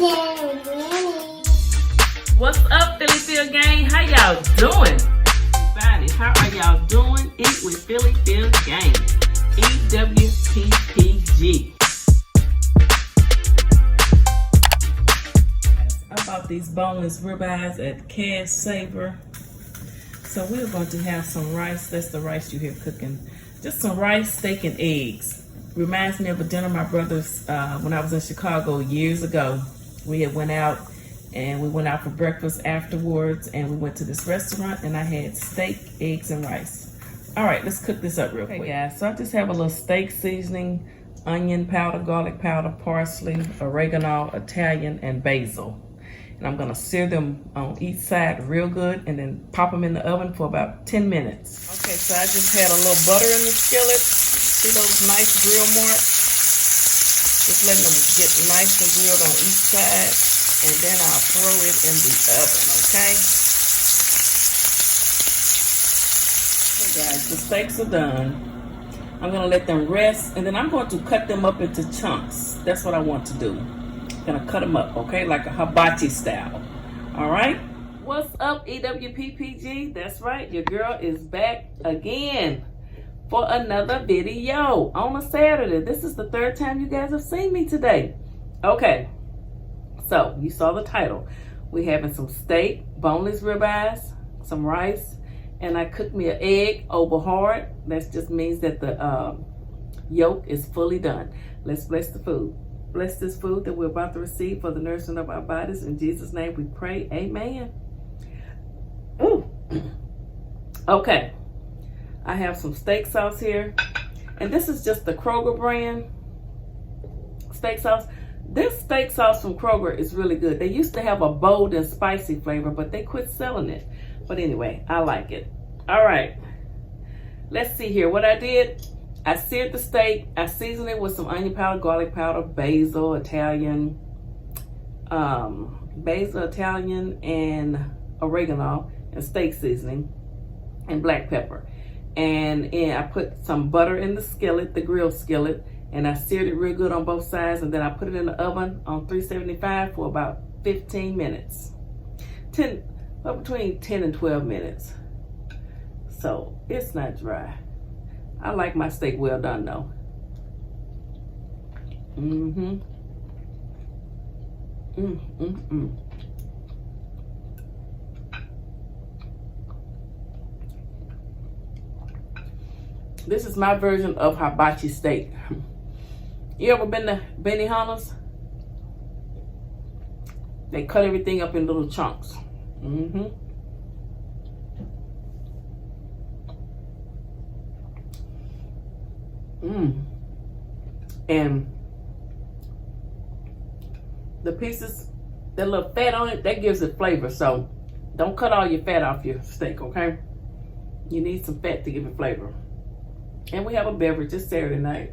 What's up, Phyllyphyl gang? How y'all doing? Everybody, how are y'all doing? Eat with Phyllyphyl gang. EWPPG. I bought these boneless ribeyes at Cash Saver. So we're going to have some rice. That's the rice you hear cooking. Just some rice, steak, and eggs. Reminds me of a dinner my brothers, when I was in Chicago years ago. We had went out for breakfast afterwards, and we went to this restaurant, and I had steak, eggs, and rice. All right, let's cook this up real quick. Okay, guys, so I just have a little steak seasoning, onion powder, garlic powder, parsley, oregano, Italian, and basil. And I'm gonna sear them on each side real good and then pop them in the oven for about 10 minutes. Okay, so I just had a little butter in the skillet. See those nice grill marks? Just letting them get nice and grilled on each side. And then I'll throw it in the oven, okay? Okay guys, the steaks are done. I'm gonna let them rest, and then I'm going to cut them up into chunks. That's what I want to do. Gonna cut them up, okay, like a hibachi style. All right. What's up, EWPPG? That's right, your girl is back again for another video on a Saturday. This is the third time you guys have seen me today. Okay, so you saw the title. We're having some steak, boneless ribeyes, some rice, and I cooked me an egg over hard. That just means that the yolk is fully done. Let's bless the food. Bless this food that we're about to receive for the nourishment of our bodies. In Jesus' name we pray, amen. Ooh. Okay, I have some steak sauce here. And this is just the Kroger brand steak sauce. This steak sauce from Kroger is really good. They used to have a bold and spicy flavor, but they quit selling it. But anyway, I like it. All right, let's see here. What I did, I seared the steak. I seasoned it with some onion powder, garlic powder, basil, Italian, and oregano, and steak seasoning, and black pepper. And I put some butter in the skillet, the grill skillet, and I seared it real good on both sides, and then I put it in the oven on 375 for about 15 minutes. Between 10 and 12 minutes. So it's not dry. I like my steak well done though. This is my version of hibachi steak. You ever been to Benihana's? They cut everything up in little chunks. And the pieces, that little fat on it, that gives it flavor. So don't cut all your fat off your steak, okay? You need some fat to give it flavor. And we have a beverage. It's Saturday night.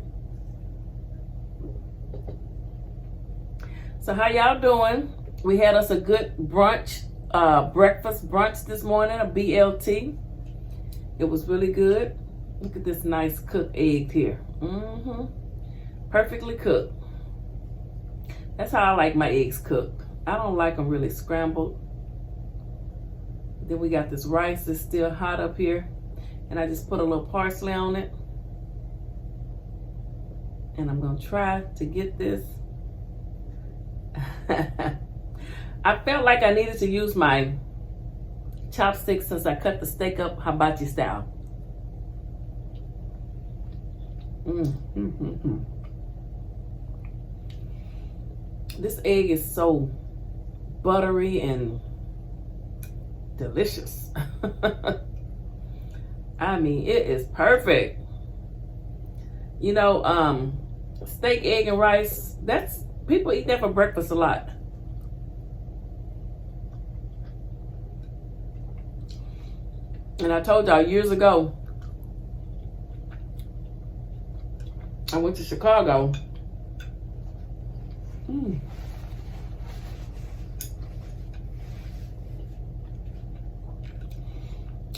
So how y'all doing? We had us a good brunch, breakfast brunch this morning, a BLT. It was really good. Look at this nice cooked egg here. Perfectly cooked. That's how I like my eggs cooked. I don't like them really scrambled. Then we got this rice that's still hot up here. And I just put a little parsley on it. And I'm gonna try to get this. I felt like I needed to use my chopsticks since I cut the steak up hibachi style. This egg is so buttery and delicious. I mean, it is perfect. You know, steak, egg, and rice, that's, people eat that for breakfast a lot. And I told y'all years ago, I went to Chicago.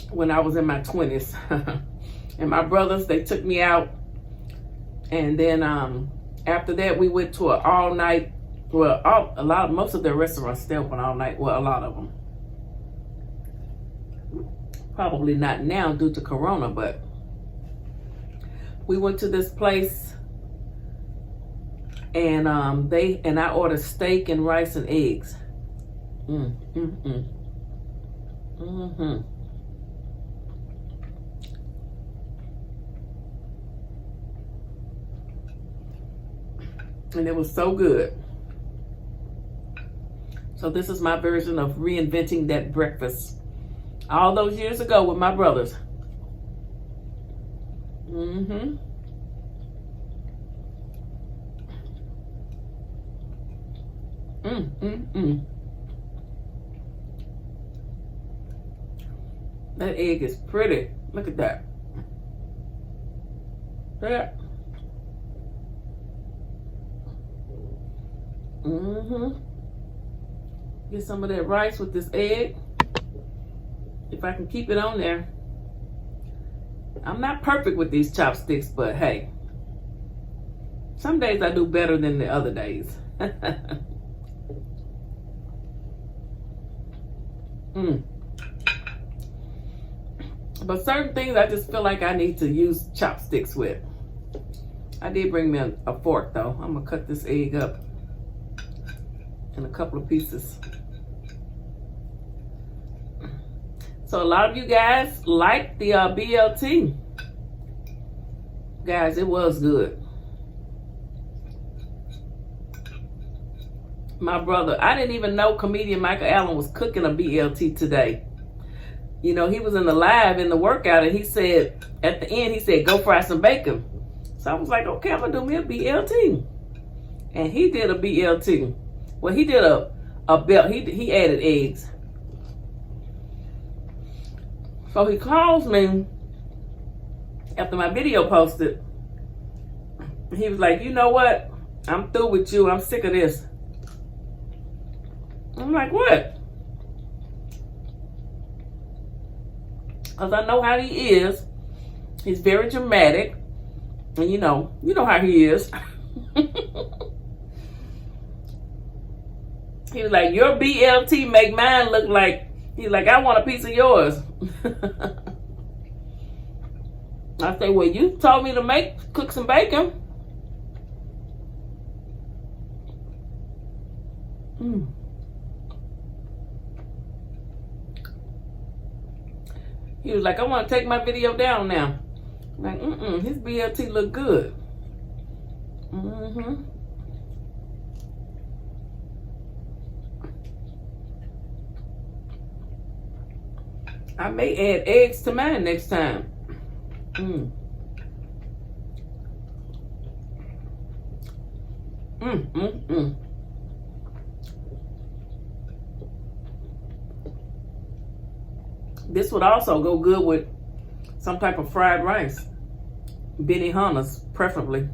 When I was in my 20s. And my brothers, they took me out. And then after that, we went to an all-night Well, most of their restaurants stay open all night. Well, a lot of them. Probably not now due to Corona, but we went to this place and I ordered steak and rice and eggs. And it was so good. So this is my version of reinventing that breakfast. All those years ago with my brothers. That egg is pretty. Look at that. Yeah. Get some of that rice with this egg. If I can keep it on there. I'm not perfect with these chopsticks, but hey. Some days I do better than the other days. But certain things I just feel like I need to use chopsticks with. I did bring me a fork though. I'm gonna cut this egg up in a couple of pieces. So a lot of you guys like the BLT. Guys, it was good. My brother, I didn't even know comedian Michael Allen was cooking a BLT today. You know, he was in the live in the workout and he said, at the end, he said, go fry some bacon. So I was like, okay, I'm gonna do me a BLT. And he did a BLT. Well, he did a belt. He added eggs. So he calls me after my video posted. He was like, you know what? I'm through with you. I'm sick of this. I'm like, what? Because I know how he is. He's very dramatic. And you know how he is. He was like, your BLT make mine look like, he's like, I want a piece of yours. I say, well, you told me to cook some bacon. He was like, I want to take my video down now. I'm like, his BLT look good. I may add eggs to mine next time. This would also go good with some type of fried rice. Benihana's, preferably.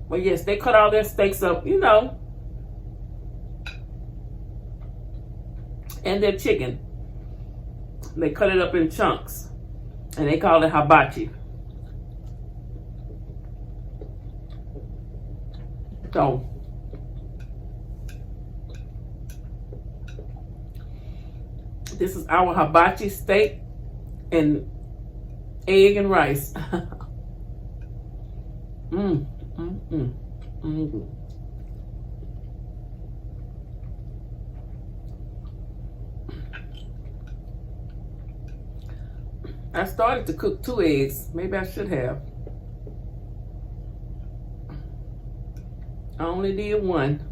Well, yes, they cut all their steaks up, you know. And their chicken. They cut it up in chunks. And they call it hibachi. So, this is our hibachi steak and egg and rice. I started to cook 2 eggs. Maybe I should have. I only did 1.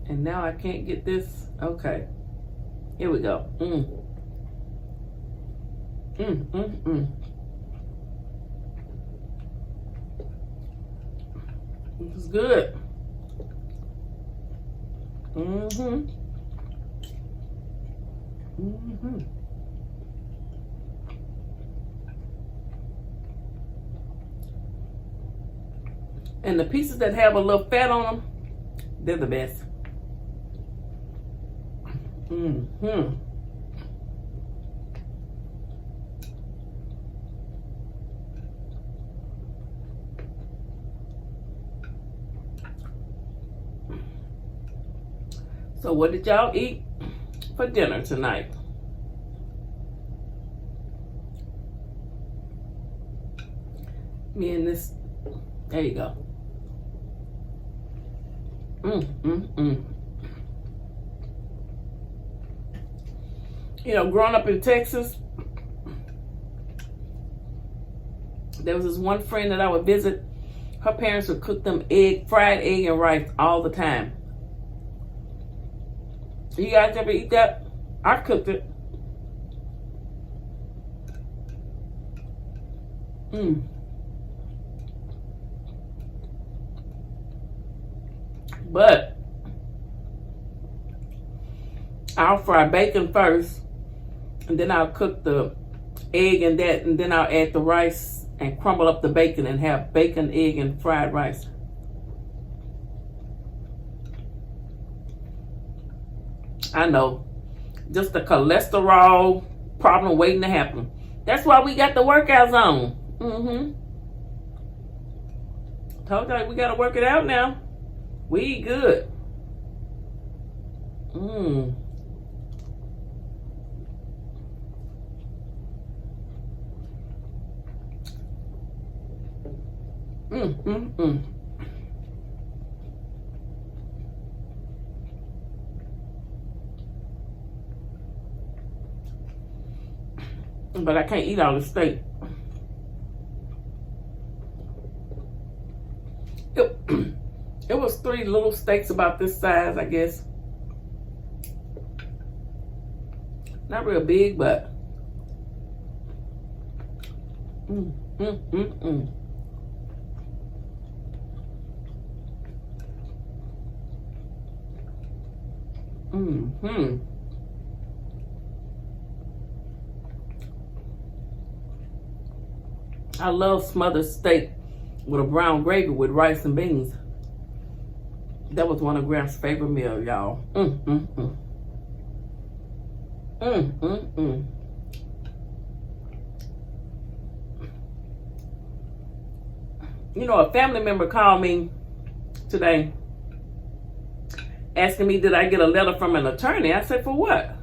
And now I can't get this. Okay. Here we go. This is good. And the pieces that have a little fat on them, they're the best. So what did y'all eat for dinner tonight? Me and this, there you go. You know, growing up in Texas, there was this one friend that I would visit. Her parents would cook them fried egg and rice all the time. You guys ever eat that? I cooked it. But I'll fry bacon first, and then I'll cook the egg and that, and then I'll add the rice and crumble up the bacon and have bacon, egg, and fried rice. I know, just the cholesterol problem waiting to happen. That's why we got the workouts on. Told you we got to work it out now. We eat good. But I can't eat all the steak. It was 3 little steaks about this size, I guess. Not real big, but I love smothered steak with a brown gravy with rice and beans. That was one of Grand's favorite meals, y'all. You know, a family member called me today asking me, did I get a letter from an attorney? I said, for what?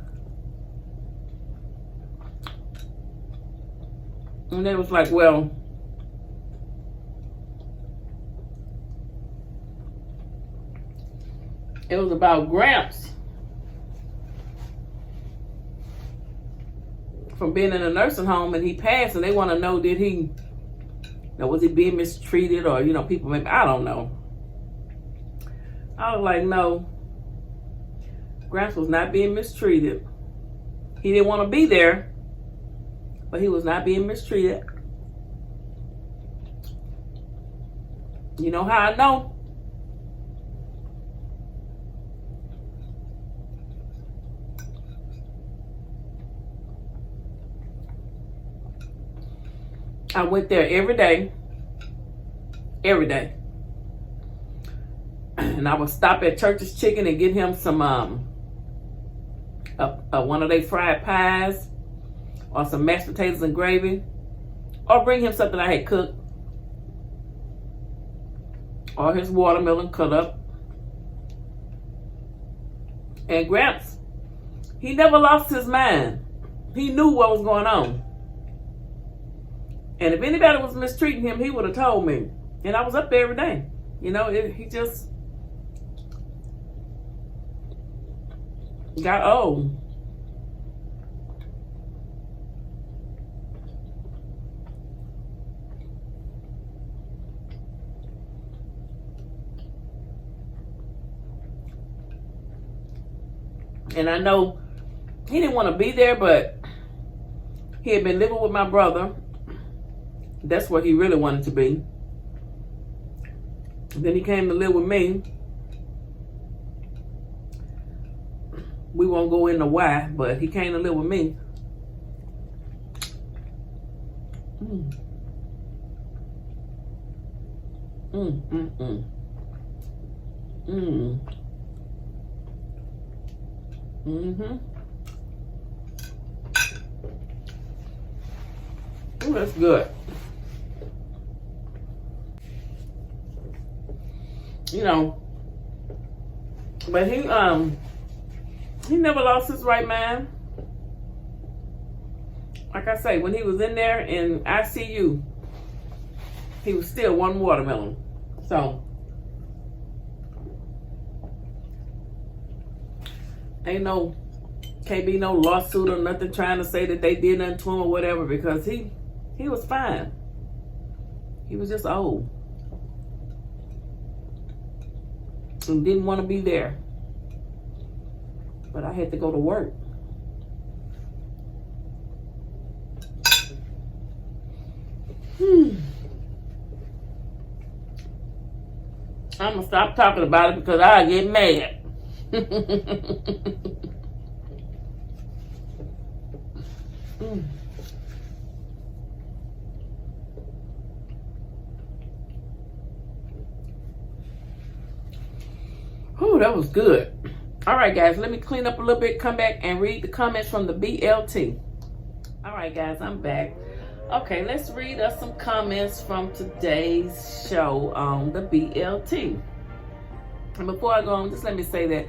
And they was like, well, it was about Gramps from being in a nursing home, and he passed, and they want to know, did he, was he being mistreated, or, you know, people maybe, I don't know. I was like, no, Gramps was not being mistreated. He didn't want to be there, but he was not being mistreated. You know how I know? I went there every day. And I would stop at Church's Chicken and get him some one of their fried pies, or some mashed potatoes and gravy, or bring him something I had cooked, or his watermelon cut up. And Gramps, he never lost his mind. He knew what was going on. And if anybody was mistreating him, he would have told me. And I was up there every day. You know, he just got old. And I know he didn't want to be there, but he had been living with my brother. That's where he really wanted to be. Then he came to live with me. We won't go into why, but he came to live with me. Ooh, that's good. You know, but He never lost his right mind. Like I say, when he was in there in ICU, he was still one watermelon. So, can't be no lawsuit or nothing trying to say that they did nothing to him or whatever, because he was fine. He was just old and didn't want to be there. But I had to go to work. I'm gonna stop talking about it because I get mad. Oh, that was good. All right, guys, let me clean up a little bit, come back and read the comments from the BLT. All right, guys, I'm back. Okay, let's read us some comments from today's show on the BLT. And before I go on, just let me say that,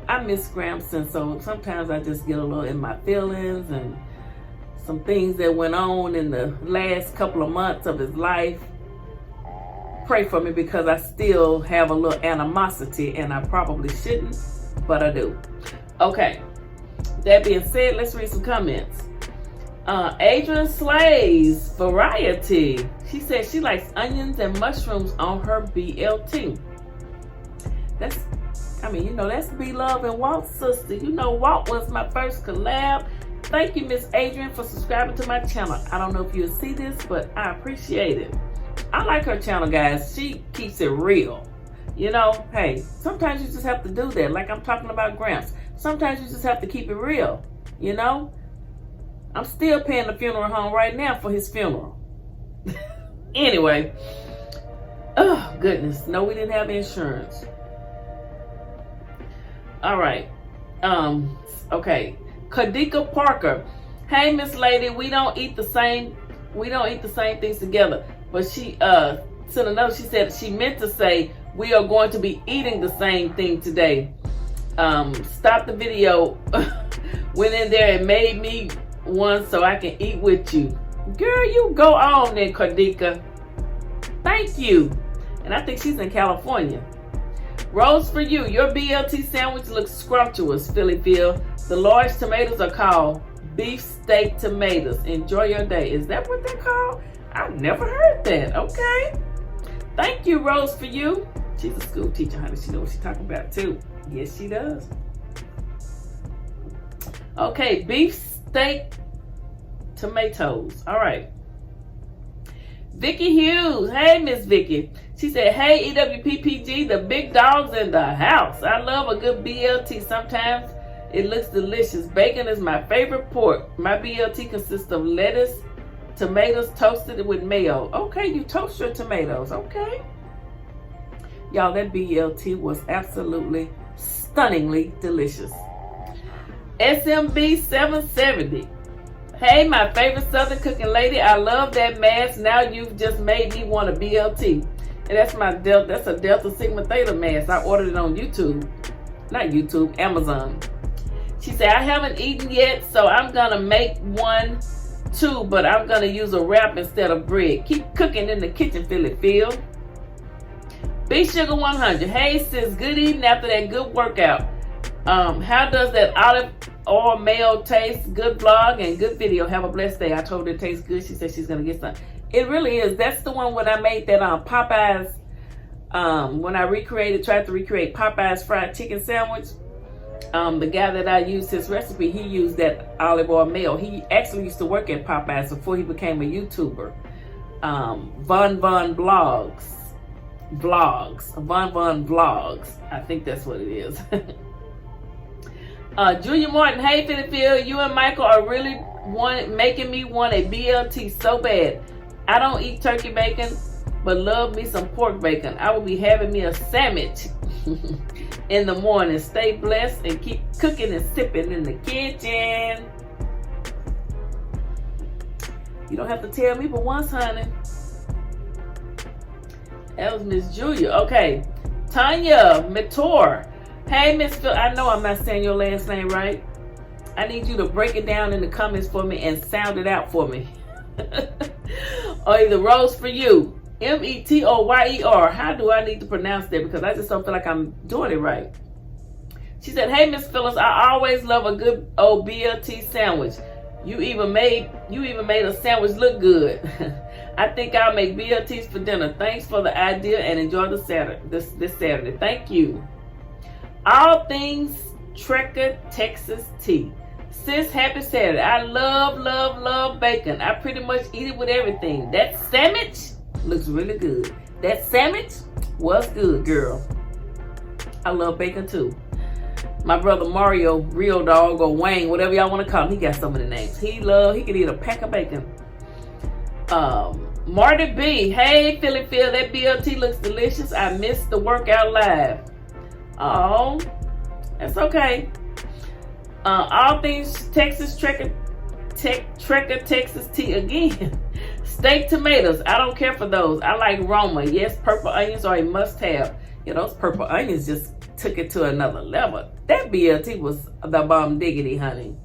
I miss Gramson, so sometimes I just get a little in my feelings, and some things that went on in the last couple of months of his life. Pray for me, because I still have a little animosity, and I probably shouldn't, but I do. Okay, that being said, let's read some comments. Adrian Slays Variety. She said she likes onions and mushrooms on her BLT. That's B Love and Walt's sister. Walt was my first collab. Thank you, Miss Adrian, for subscribing to my channel. I don't know if you'll see this, but I appreciate it. I like her channel, guys. She keeps it real. Hey, sometimes you just have to do that. Like I'm talking about Gramps. Sometimes you just have to keep it real. I'm still paying the funeral home right now for his funeral. Anyway. Oh, goodness. No, we didn't have insurance. All right. Okay. Kadika Parker. Hey, Miss Lady, we don't eat the same things together. But she sent a note. She said she meant to say we are going to be eating the same thing today. Stop the video. Went in there and made me one so I can eat with you. Girl, you go on then, Kadika. Thank you. And I think she's in California. Rose for you. Your BLT sandwich looks scrumptious, Phillyphyl. The large tomatoes are called beef steak tomatoes. Enjoy your day. Is that what they're called? I've never heard that. Okay. Thank you, Rose for you. She's a school teacher, honey. She knows what she's talking about too. Yes, she does. Okay, beef steak tomatoes. All right. Vicky Hughes. Hey, Miss Vicky. She said, hey, EWPPG, the big dog's in the house. I love a good BLT. Sometimes it looks delicious. Bacon is my favorite pork. My BLT consists of lettuce, tomatoes toasted with mayo. Okay, you toast your tomatoes. Okay. Y'all, that BLT was absolutely stunningly delicious. SMB 770. Hey, my favorite Southern cooking lady. I love that mask. Now you've just made me want a BLT. And that's that's a Delta Sigma Theta mask. I ordered it on YouTube. Not YouTube, Amazon. She said, I haven't eaten yet, so I'm going to make one too, but I'm going to use a wrap instead of bread. Keep cooking in the kitchen, Phillyphyl. Big Sugar 100. Hey, sis, good evening after that good workout. How does that olive oil mayo taste? Good vlog and good video. Have a blessed day. I told her it tastes good. She said she's going to get some. It really is. That's the one when I made that Popeyes, when I tried to recreate Popeyes fried chicken sandwich. The guy that I used his recipe, he used that olive oil mayo. He actually used to work at Popeyes before he became a YouTuber. Von Vlogs. Von Vlogs. I think that's what it is. Julia Martin, hey Phillyphyl, you and Michael are really making me want a BLT so bad. I don't eat turkey bacon, but love me some pork bacon. I will be having me a sandwich in the morning. Stay blessed and keep cooking and sipping in the kitchen. You don't have to tell me but once, honey. That was Miss Julia. Okay. Tanya Mator. Hey, Miss Phil, I know I'm not saying your last name right. I need you to break it down in the comments for me and sound it out for me. Or either Rose for you. Metoyer. How do I need to pronounce that? Because I just don't feel like I'm doing it right. She said, hey, Miss Phyllis, I always love a good old BLT sandwich. You even made a sandwich look good. I think I'll make BLTs for dinner. Thanks for the idea and enjoy the Saturday. This Saturday. Thank you. All things Trekker Texas tea. Sis, happy Saturday. I love bacon. I pretty much eat it with everything. That sandwich looks really good. That sandwich was good, girl. I love bacon too. My brother Mario, Real Dog, or Wayne, whatever y'all want to call him, he got so many names. He can eat a pack of bacon. Marty B, hey Philly Phil, that BLT looks delicious. I missed the workout live. Oh, that's okay. All things Texas Trekker Texas tea again. Steak tomatoes. I don't care for those. I like Roma. Yes, purple onions are a must-have. Yeah, those purple onions just took it to another level. That BLT was the bomb diggity, honey.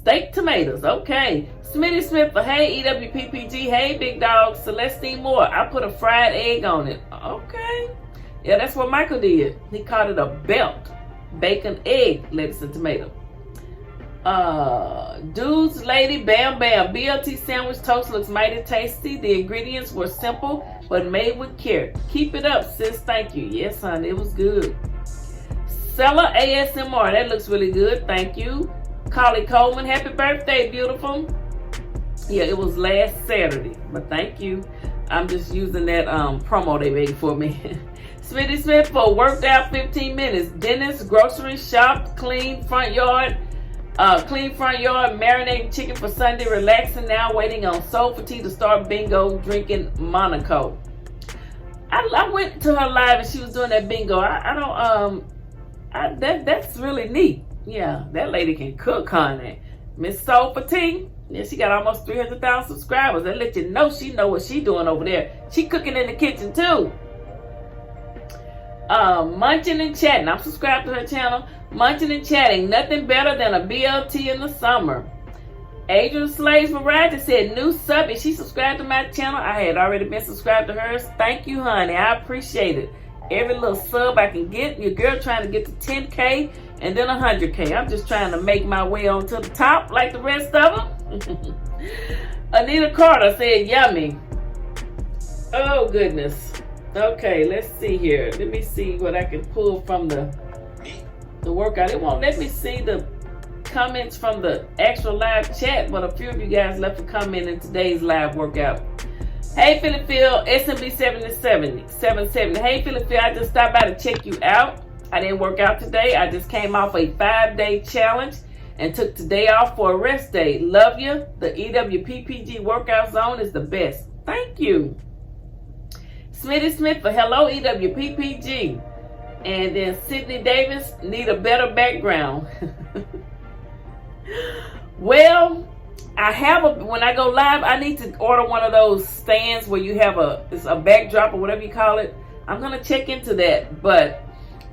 Steak tomatoes. Okay. Smitty Smith for hey EWPPG. Hey Big Dog. Celestine Moore. I put a fried egg on it. Okay. Yeah, that's what Michael did. He called it a belt. Bacon, egg, lettuce, and tomato. Dudes, lady, bam, bam. BLT sandwich toast looks mighty tasty. The ingredients were simple, but made with care. Keep it up, sis. Thank you. Yes, honey, it was good. Seller ASMR. That looks really good. Thank you. Collie Coleman. Happy birthday, beautiful. Yeah, it was last Saturday, but thank you. I'm just using that promo they made for me. Smitty Smith for worked out 15 minutes. Dentist, grocery shop, clean front yard, marinating chicken for Sunday, relaxing now, waiting on Soul for Tea to start bingo, drinking Monaco. I went to her live and she was doing that bingo. That's really neat. Yeah, that lady can cook, honey. Miss Soul for Tea. Yeah, she got almost 300,000 subscribers. That let you know she know what she doing over there. She cooking in the kitchen too. Munching and Chatting. I'm subscribed to her channel. Munching and Chatting. Nothing better than a BLT in the summer. Adrian Slaves Variety said new sub and she subscribed to my channel. I had already been subscribed to hers. Thank you, honey. I appreciate it. Every little sub I can get. Your girl trying to get to 10K and then 100K. I'm just trying to make my way on to the top like the rest of them. Anita Carter said yummy. Oh, goodness. Okay, let's see here. Let me see what I can pull from the workout. It won't let me see the comments from the actual live chat, but a few of you guys left a comment in today's live workout. Hey, Philly Phil, SMB 770. Hey, Philly Phil, I just stopped by to check you out. I didn't work out today. I just came off a 5-day challenge and took today off for a rest day. Love you. The EWPPG workout zone is the best. Thank you. Smitty Smith for hello EWPPG. And then Sydney Davis, need a better background. Well, when I go live, I need to order one of those stands where you have it's a backdrop or whatever you call it. I'm going to check into that. But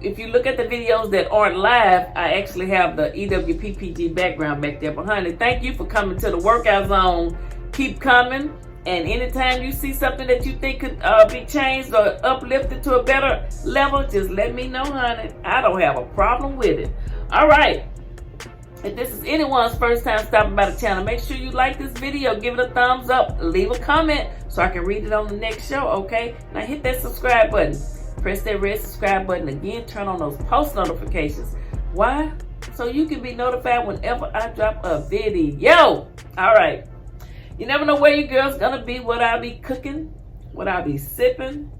if you look at the videos that aren't live, I actually have the EWPPG background back there behind it. Thank you for coming to the workout zone. Keep coming. And anytime you see something that you think could be changed or uplifted to a better level, just let me know, honey. I don't have a problem with it. All right. If this is anyone's first time stopping by the channel, make sure you like this video, give it a thumbs up, leave a comment so I can read it on the next show, okay? Now hit that subscribe button. Press that red subscribe button again. Turn on those post notifications. Why? So you can be notified whenever I drop a video. All right. You never know where your girl's gonna be, what I'll be cooking, what I'll be sipping.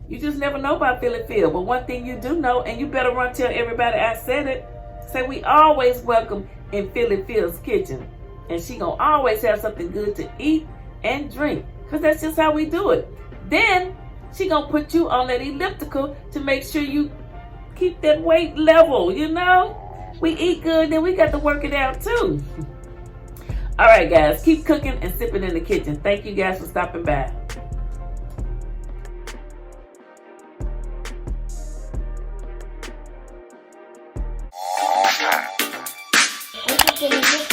You just never know about Philly Phil. But one thing you do know, and you better run tell everybody I said it, say we always welcome in Philly Phil's kitchen. And she gonna always have something good to eat and drink. Because that's just how we do it. Then she gonna put you on that elliptical to make sure you keep that weight level, you know? We eat good, then we got to work it out too. All right, guys, keep cooking and sipping in the kitchen. Thank you guys for stopping by. in the